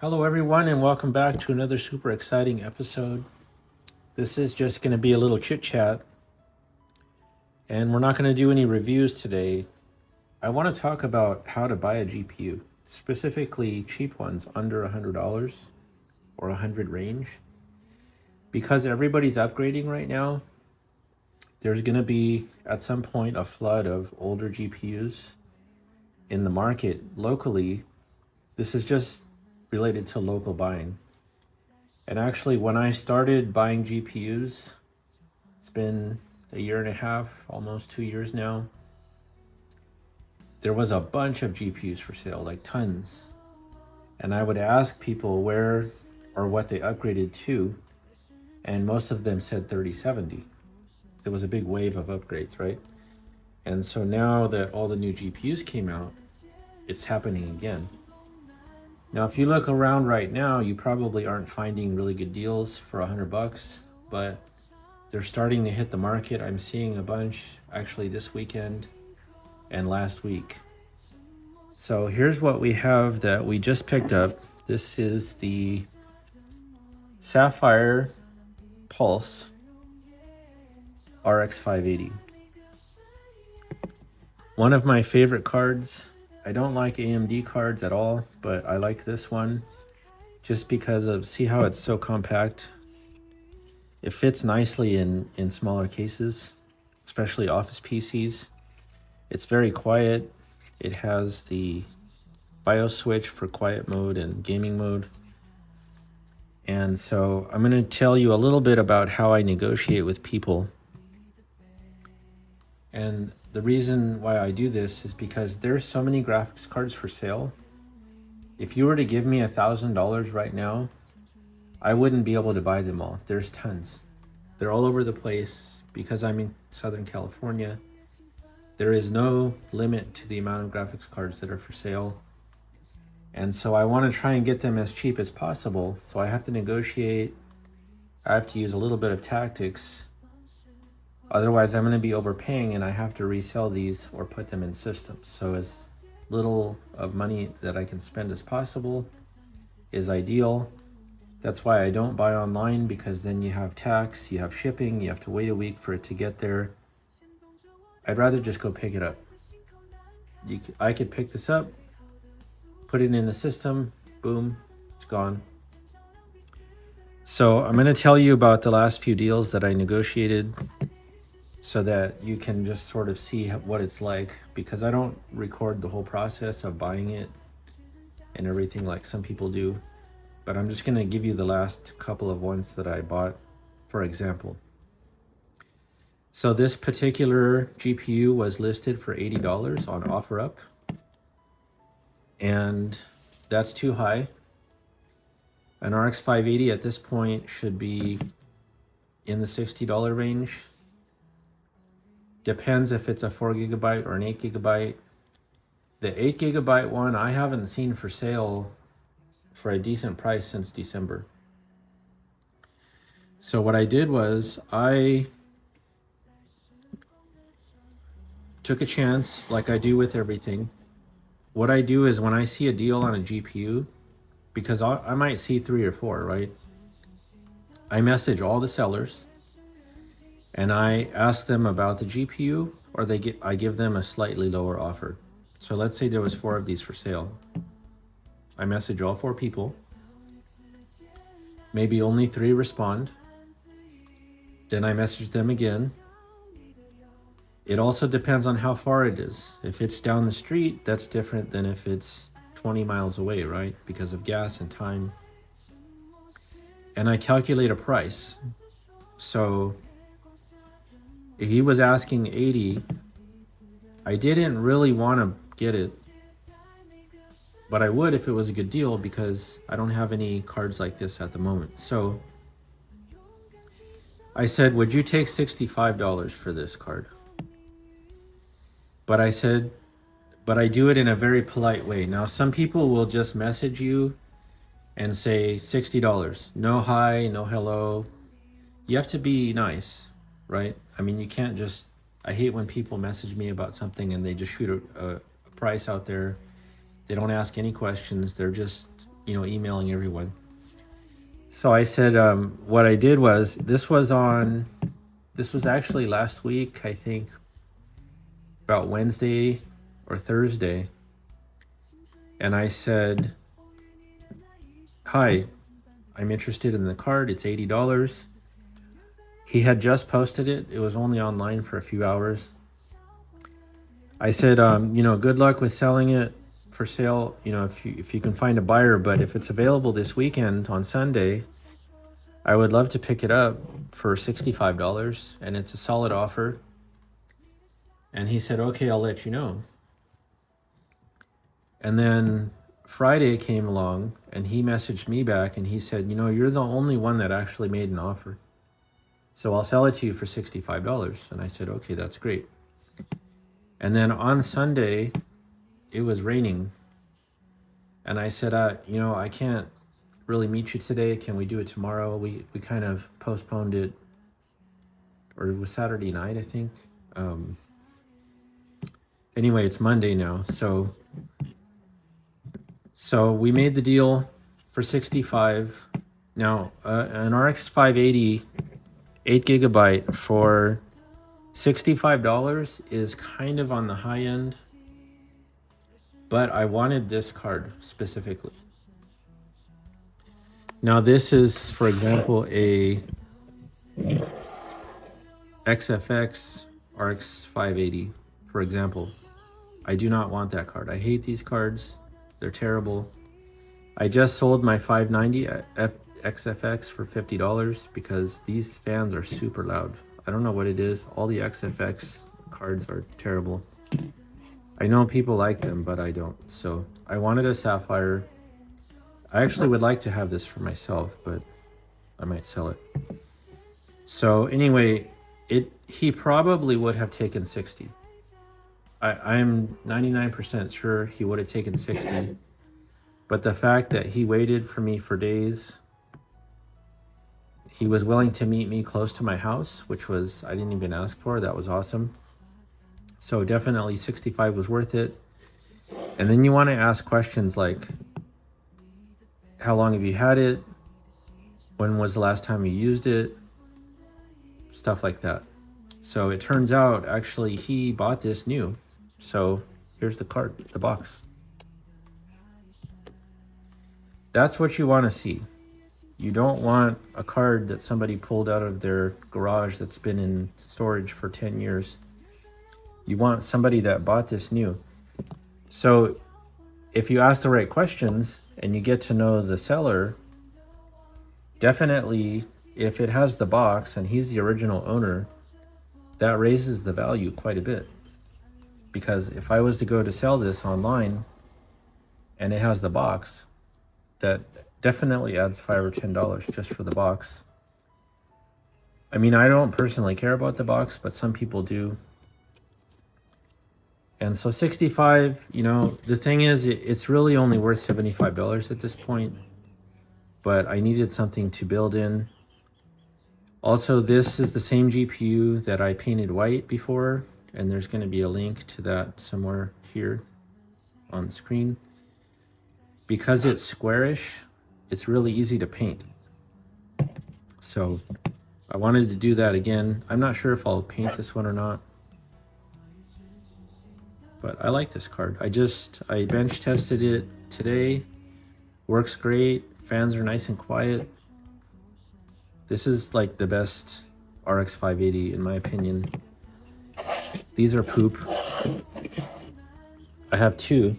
Hello everyone and welcome back to another super exciting episode. This is just going to be a little chit chat and we're not going to do any reviews today. I want to talk about how to buy a GPU, specifically cheap ones under $100 or 100 range. Because everybody's upgrading right now, there's going to be at some point a flood of older GPUs in the market locally. This is just related to local buying. And actually, when I started buying GPUs, it's been a year and a half, almost 2 years now. There was a bunch of GPUs for sale, like tons. And I would ask people where or what they upgraded to, and most of them said 3070. There was a big wave of upgrades, right? And so now that all the new GPUs came out, it's happening again. Now, if you look around right now, you probably aren't finding really good deals for $100, but they're starting to hit the market. I'm seeing a bunch actually this weekend and last week. So here's what we have that we just picked up. This is the Sapphire Pulse RX580. One of my favorite cards. I don't like AMD cards at all, but I like this one just because of, see how it's so compact? It fits nicely in smaller cases, especially office PCs. It's very quiet. It has the BIOS switch for quiet mode and gaming mode. And so I'm going to tell you a little bit about how I negotiate with people. And the reason why I do this is because there's so many graphics cards for sale. If you were to give me $1,000 right now, I wouldn't be able to buy them all. There's tons. They're all over the place. Because I'm in Southern California, there is no limit to the amount of graphics cards that are for sale. And so I want to try and get them as cheap as possible. So I have to negotiate. I have to use a little bit of tactics. Otherwise, I'm going to be overpaying and I have to resell these or put them in systems. So as little of money that I can spend as possible is ideal. That's why I don't buy online, because then you have tax, you have shipping, you have to wait a week for it to get there. I'd rather just go pick it up. I could pick this up, put it in the system, boom, it's gone. So I'm going to tell you about the last few deals that I negotiated, so that you can just sort of see what it's like, because I don't record the whole process of buying it and everything like some people do, but I'm just going to give you the last couple of ones that I bought, for example. So this particular GPU was listed for $80 on OfferUp, and that's too high. An RX580 at this point should be in the $60 range. Depends if it's a 4 gigabyte or an 8 gigabyte. The 8 gigabyte one I haven't seen for sale for a decent price since December. So what I did was I took a chance, like I do with everything. What I do is when I see a deal on a GPU, because I might see 3 or 4, right? I message all the sellers and I ask them about the GPU, or I give them a slightly lower offer. So let's say there was 4 of these for sale. I message all 4 people. Maybe only 3 respond. Then I message them again. It also depends on how far it is. If it's down the street, that's different than if it's 20 miles away, right? Because of gas and time. And I calculate a price. So if he was asking 80, I didn't really want to get it, but I would if it was a good deal, because I don't have any cards like this at the moment. So I said, would you take $65 for this card? But I said, but I do it in a very polite way. Now, some people will just message you and say $60. No hi, no hello. You have to be nice, right? I mean, you can't just, I hate when people message me about something and they just shoot a price out there. They don't ask any questions. They're just emailing everyone. So I said, what I did was, this was actually last week, I think, about Wednesday or Thursday. And I said, hi, I'm interested in the card. It's $80. He had just posted it. It was only online for a few hours. I said, good luck with selling it for sale, if you can find a buyer, but if it's available this weekend on Sunday, I would love to pick it up for $65, and it's a solid offer. And he said, okay, I'll let you know. And then Friday came along, and he messaged me back, and he said, you're the only one that actually made an offer, so I'll sell it to you for $65. And I said, okay, that's great. And then on Sunday, it was raining. And I said, I can't really meet you today. Can we do it tomorrow? We kind of postponed it, or it was Saturday night, I think. Anyway, it's Monday now. So we made the deal for $65. Now, an RX580 8GB for $65 is kind of on the high end, but I wanted this card specifically. Now this is, for example, a XFX RX580, for example. I do not want that card. I hate these cards. They're terrible. I just sold my 590 XFX for $50 because these fans are super loud. I don't know what it is. All the XFX cards are terrible. I know people like them, but I don't. So I wanted a sapphire. I actually would like to have this for myself, but I might sell it. So anyway, he probably would have taken 60. I'm 99% sure he would have taken 60. But the fact that he waited for me for days, he was willing to meet me close to my house, which was, I didn't even ask for. That was awesome. So definitely 65 was worth it. And then you want to ask questions like, how long have you had it? When was the last time you used it? Stuff like that. So it turns out, actually, he bought this new. So here's the card, the box. That's what you want to see. You don't want a card that somebody pulled out of their garage that's been in storage for 10 years. You want somebody that bought this new. So if you ask the right questions and you get to know the seller, definitely if it has the box and he's the original owner, that raises the value quite a bit. Because if I was to go to sell this online and it has the box, that definitely adds $5 or $10 just for the box. I mean, I don't personally care about the box, but some people do. And so 65, the thing is, it's really only worth $75 at this point, but I needed something to build in. Also, this is the same GPU that I painted white before, and there's going to be a link to that somewhere here on the screen. Because it's squarish, it's really easy to paint. So I wanted to do that again. I'm not sure if I'll paint this one or not, but I like this card. I bench tested it today. Works great. Fans are nice and quiet. This is like the best RX580 in my opinion. These are poop. I have two.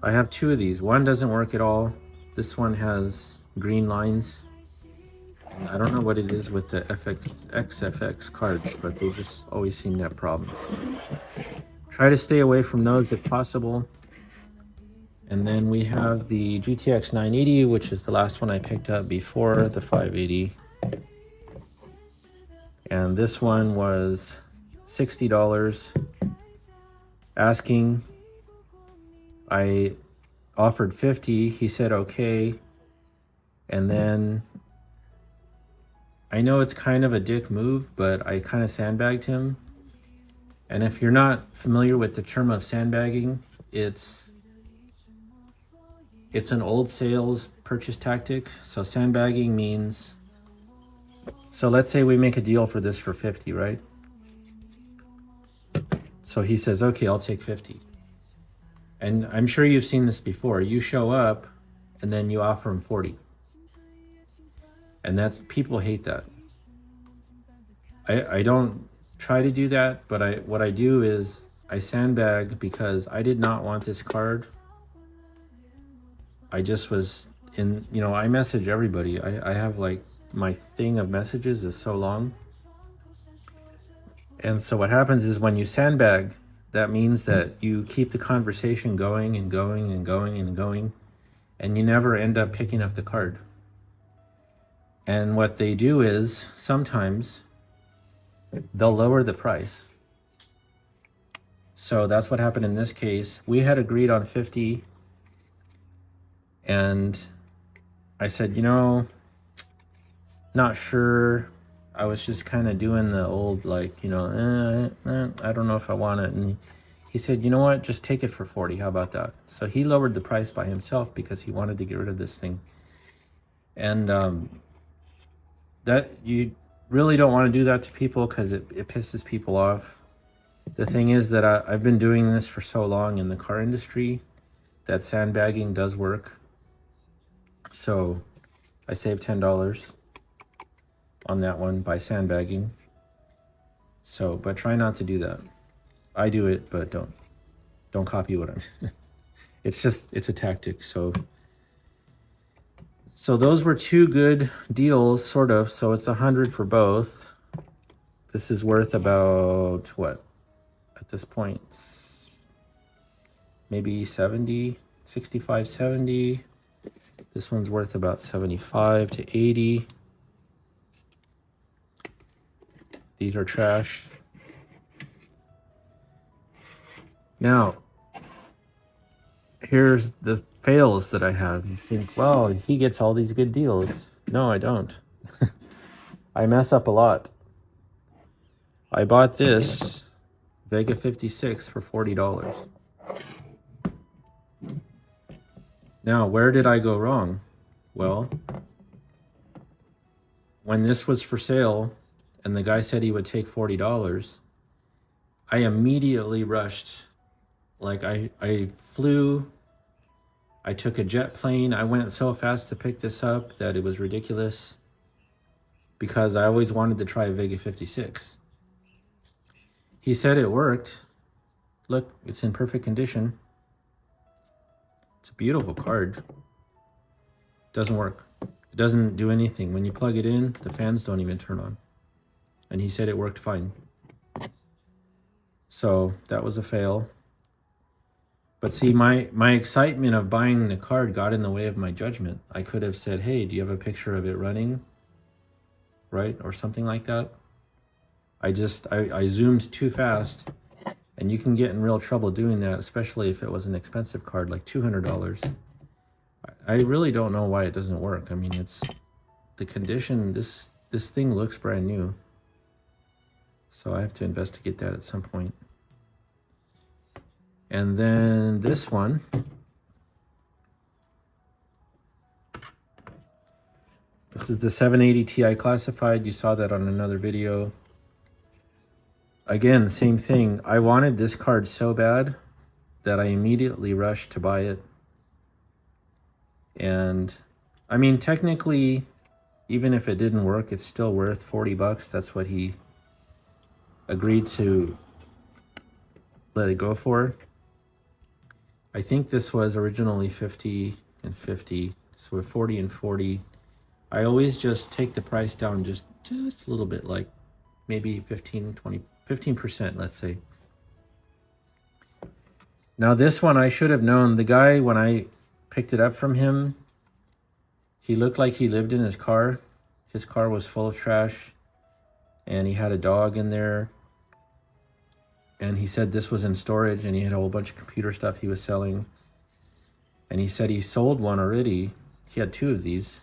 I have two of these. One doesn't work at all. This one has green lines. I don't know what it is with the XFX cards, but they just always seem to have problems. Try to stay away from those if possible. And then we have the GTX 980, which is the last one I picked up before the 580. And this one was $60. Asking. I offered 50. He said okay. And then I know it's kind of a dick move, but I kind of sandbagged him. And if you're not familiar with the term of sandbagging, it's an old sales purchase tactic. So sandbagging means, so let's say we make a deal for this for 50, right? So he says, okay, I'll take 50. And I'm sure you've seen this before. You show up and then you offer him 40. And people hate that. I don't try to do that, but what I do is I sandbag because I did not want this card. I just was in, I message everybody. I have like, my thing of messages is so long. And so what happens is when you sandbag, that means that you keep the conversation going and going and going and going, and you never end up picking up the card. And what they do is sometimes they'll lower the price. So that's what happened in this case. We had agreed on 50, and I said, not sure. I was just kind of doing the old, like, I don't know if I want it. And he said, you know what, just take it for 40. How about that? So he lowered the price by himself because he wanted to get rid of this thing. And that you really don't want to do that to people because it pisses people off. The thing is that I've been doing this for so long in the car industry that sandbagging does work. So I saved $10 on that one by sandbagging. So, but try not to do that. I do it, but don't copy what I'm doing. It's a tactic. So those were two good deals, sort of. So it's 100 for both. This is worth about what? At this point, maybe 70, 65, 70. This one's worth about 75 to 80. These are trash. Now, here's the fails that I have. You think, well, he gets all these good deals. No, I don't. I mess up a lot. I bought this Vega 56 for $40. Now, where did I go wrong? Well, when this was for sale and the guy said he would take $40, I immediately rushed. Like I flew, I took a jet plane. I went so fast to pick this up that it was ridiculous because I always wanted to try a Vega 56. He said it worked. Look, it's in perfect condition. It's a beautiful card. Doesn't work. It doesn't do anything. When you plug it in, the fans don't even turn on. And he said it worked fine. So that was a fail. But see, my excitement of buying the card got in the way of my judgment. I could have said, hey, do you have a picture of it running? Right? Or something like that. I zoomed too fast. And you can get in real trouble doing that, especially if it was an expensive card, like $200. I really don't know why it doesn't work. I mean, it's the condition. This thing looks brand new. So I have to investigate that at some point. And then this one. This is the 780 Ti classified. You saw that on another video. Again, same thing. I wanted this card so bad that I immediately rushed to buy it. And I mean, technically, even if it didn't work, it's still worth $40. That's what he agreed to let it go for. I think this was originally 50 and 50, so 40 and 40. I always just take the price down just a little bit, like maybe 15%, let's say. Now this one, I should have known. The guy, when I picked it up from him, he looked like he lived in his car. His car was full of trash, and he had a dog in there. And he said this was in storage, and he had a whole bunch of computer stuff he was selling. And he said he sold one already. He had two of these.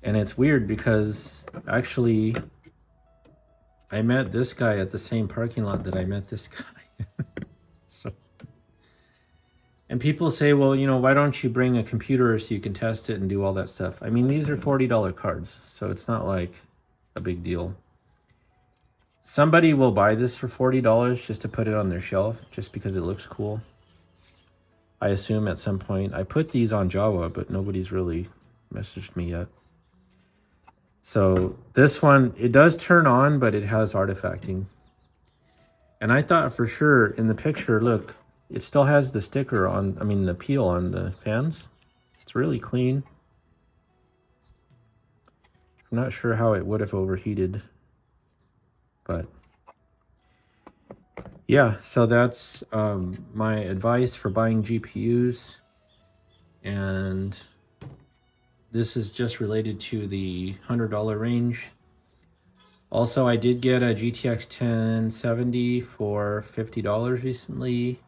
And it's weird because actually I met this guy at the same parking lot that I met this guy. So And people say, well, you know, why don't you bring a computer so you can test it and do all that stuff? I mean, these are $40 cards, so it's not like a big deal. Somebody will buy this for $40 just to put it on their shelf, just because it looks cool. I assume at some point. I put these on Java, but nobody's really messaged me yet. So this one, it does turn on, but it has artifacting. And I thought for sure in the picture, look, it still has the sticker on, I mean the peel on the fans. It's really clean. I'm not sure how it would have overheated, but yeah, so that's my advice for buying GPUs. And this is just related to the $100 range. Also, I did get a GTX 1070 for $50 recently.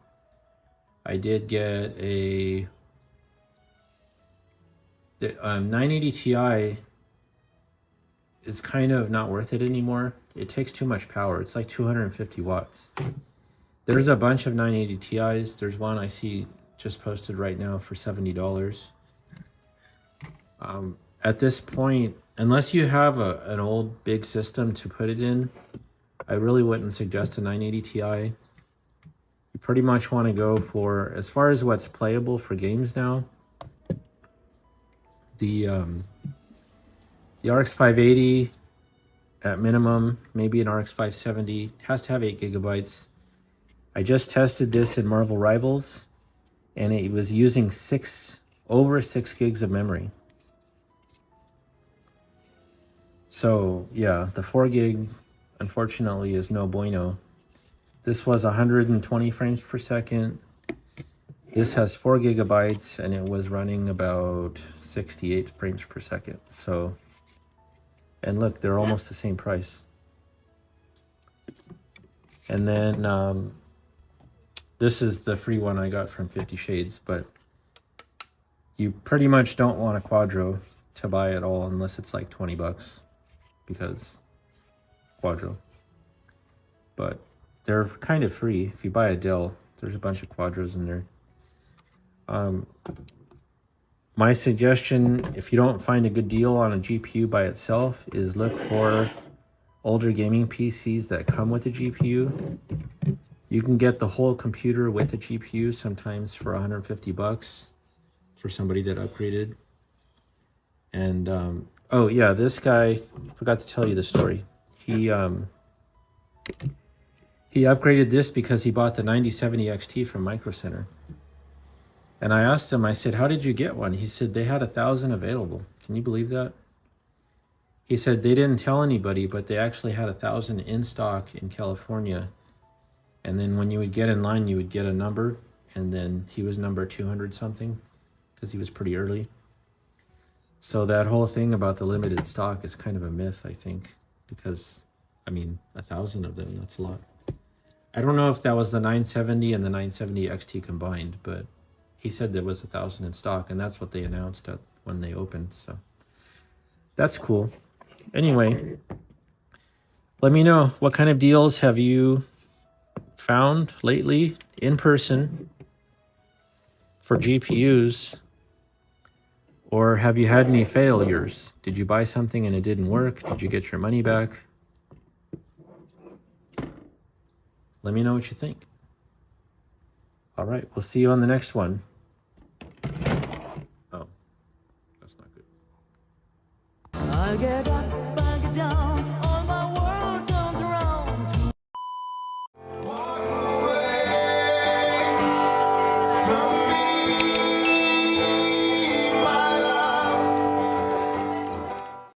I did get a 980 Ti is kind of not worth it anymore. It takes too much power. It's like 250 watts. There's a bunch of 980 Ti's. There's one I see just posted right now for $70. At this point, unless you have an old big system to put it in, I really wouldn't suggest a 980 Ti. You pretty much want to go for, as far as what's playable for games now, the RX580 at minimum, maybe an RX570, has to have 8 gigabytes. I just tested this in Marvel Rivals, and it was using over 6 gigs of memory. So yeah, the 4 gig unfortunately is no bueno. This was 120 frames per second. This has 4 gigabytes and it was running about 68 frames per second. So, and look, they're almost the same price. And then this is the free one I got from 50 Shades, but you pretty much don't want a Quadro to buy at all unless it's like 20 bucks. Because Quadro, but they're kind of free. If you buy a Dell, there's a bunch of Quadros in there. My suggestion, if you don't find a good deal on a GPU by itself, is look for older gaming PCs that come with a GPU. You can get the whole computer with a GPU sometimes for 150 bucks for somebody that upgraded. And oh yeah, this guy, forgot to tell you the story. He upgraded this because he bought the 9070 XT from Micro Center. And I asked him, I said, how did you get one? He said they had 1,000 available. Can you believe that? He said they didn't tell anybody, but they actually had 1,000 in stock in California. And then when you would get in line, you would get a number, and then he was number 200 something because he was pretty early. So that whole thing about the limited stock is kind of a myth, I think, because, I mean, 1,000 of them, that's a lot. I don't know if that was the 970 and the 970 XT combined, but he said there was 1,000 in stock, and that's what they announced when they opened, so that's cool. Anyway, let me know, what kind of deals have you found lately in person for GPUs? Or have you had any failures? Did you buy something and it didn't work? Did you get your money back? Let me know what you think. All right, we'll see you on the next one.